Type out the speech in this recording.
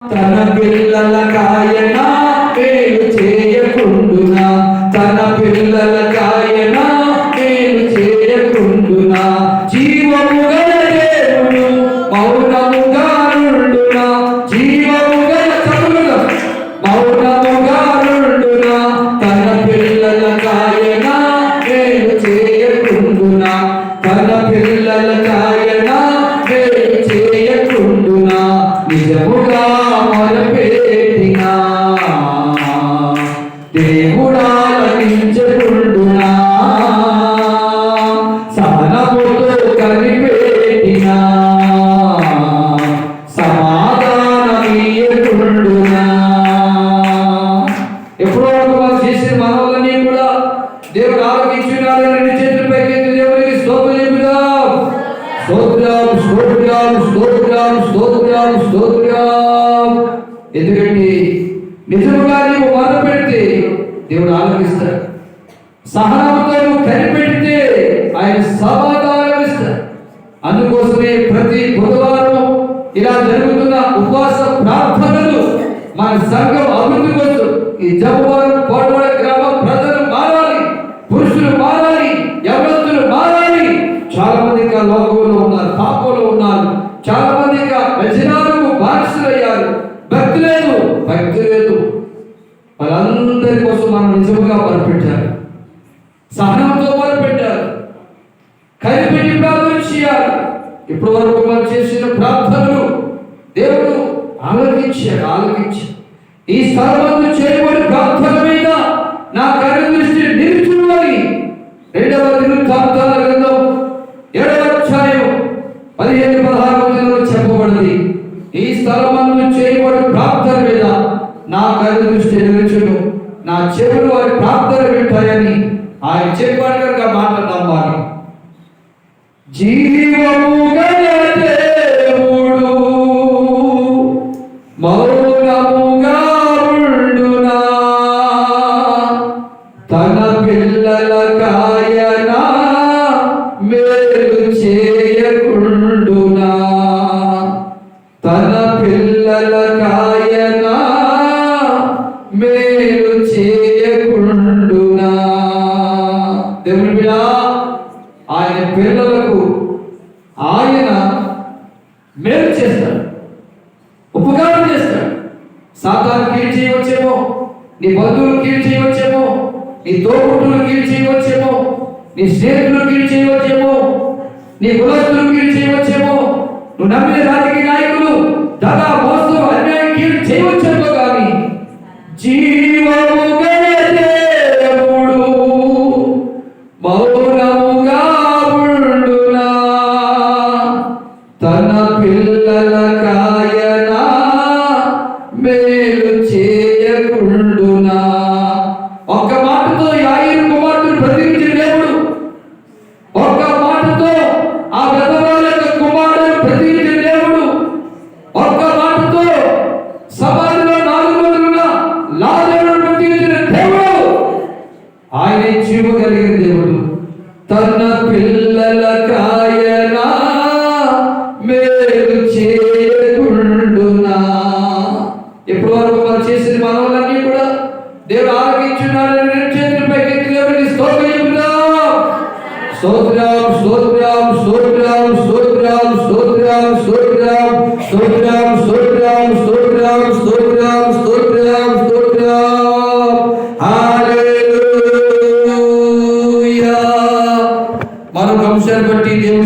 తన పిల్లలకాయన మేలు చేయకుండునా, తన పిల్లలకాయన మేలు చేయకుండునా. జీవము గల దేవుడు మౌనముగా నుండునా, జీవము గల చదువుల మౌనముగా నుండునా. తన పిల్లలకాయన మేలు చేయకుండునా, తన పిల్లలకాయన మేలు చేయకుండునా. నిజముగా మొరపెట్టినా దేవుడాలకించకుండునా, సహనముతో కనిపెట్టినా సమాధానమీయకుండునా. ఎప్పుడో మనం చేసిన మనవలని కూడా దేవుడు ఆలకించున్నాడు. రెండు చేతులు పైకెత్తి దేవుడికి స్తోత్రం చెప్పుదాం. స్తోత్రం స్తోత్రం స్తోత్రం స్తోత్రం స్తోత్రం. ఎందుకంటే నిజముగా నీవు మొదలు పెడితే దేవుడు ఆలకిస్తాడు. సహనంతో నువ్వు కనిపెడితే ఆయన సమాధానం ఇస్తాడు. అందుకోసమే ప్రతి బుధవారం ఇలా జరుగుతున్న ఉపవాస ప్రార్థనలు మన సంఘం అభివృద్ధి కోసం ఈ జబ్బువారం కోటవాడ గ్రామ ప్రజలు మారాలి, పురుషులు మారాలి, యవనస్తులు మారాలి. చాలా మంది ఇంకా లోకంలో ఉన్నారు, పాపంలో ఉన్నారు. చాలా మంది ఇంకా వ్యసనాలకు బానిసలయ్యారు. భక్తి లేదు, భక్తి లేదు. వాళ్ళందరి కోసం మనం నిజంగా మొదలుపెట్టాలి, సహనంతో మొదలుపెట్టాలి, కనిపెట్టి ప్రార్థన చేయాలి. ఇప్పటి వరకు మనం చేసిన ప్రార్థనలు దేవుడు ఆలకించాడు. ఈ స్థలమందు చేయబడి ప్రార్థన మీద నా కన్ను దృష్టి నిలుచున్నది. 2వ దినవృత్తాంతాల గ్రంథం 7వ అధ్యాయం 15-16 చెప్పబడింది. ఈ స్థలమందు చేయబడి ప్రార్థన మీద నా కన్ను దృష్టి నిలుచును, నా చెవులు వారి ప్రార్థన వింటాయని ఆయన చెప్పాడు. కనుక మాట నమ్మాలి. జీవము గల దేవుడు మౌనముగా ఉండునా, తన పిల్లలకాయన మేలు చేయకుండునా, తన పిల్లలకాయన మేలు చేయకుండునా. దేవుని బిడ్డ, ఆయన పిల్లలకు ఆయన మేలు చేస్తాడు, ఉపకారం చేస్తాడు. సాతాను కీడు చేయవచ్చేమో, నీ బంధువులు కీడు చేయవచ్చేమో, నీ తోబుట్టులు కీడు చేయవచ్చేమో, నీ స్నేహితులు కీడు చేయవచ్చేమో, నీ కులస్తులు కీడు చేయవచ్చేమో, నువ్వు నమ్మిన రాజకీయ నాయకులు దగా మోసం అన్యాయం కీడు చేయవచ్చేమో. కానీ జీవము గల దేవుడు మౌనముగా ఉండునా, తన పిల్లలకాయన మేలు చేయకుండునా. ఒక్క మాటతో యాయిరు కుమార్తెను బ్రతికించిన దేవుడు, ఒక్క మాటతో ఆ విధవరాల యొక్క కుమారుడు బ్రతికించిన దేవుడు, ఒక్క మాటతో సమాధిలో 4 రోజులున్న లాజరును బ్రతికించిన దేవుడు, ఆయన జీవం కలిగిన దేవుడు. తన పిల్లలకాయన మేలు చేయకుండునా. ఎప్పటి వరకు మనం చేసిన మనవలన్నీ కూడా దేవుడు ఆలకించున్నాడు. 2 చేతుల పైకెత్తి దేవుడికి స్తోత్రం చెప్పుదాం. స్తోత్రం స్తోత్రం స్తోత్రం స్తోత్రం స్తోత్రం స్తోత్రం స్తోత్రం స్తోత్రం స్తోత్రం స్తోత్రం స్తోత్రం స్తోత్రం. హల్లెలూయా. మరొక అంశాన్ని బట్టి దేవుడు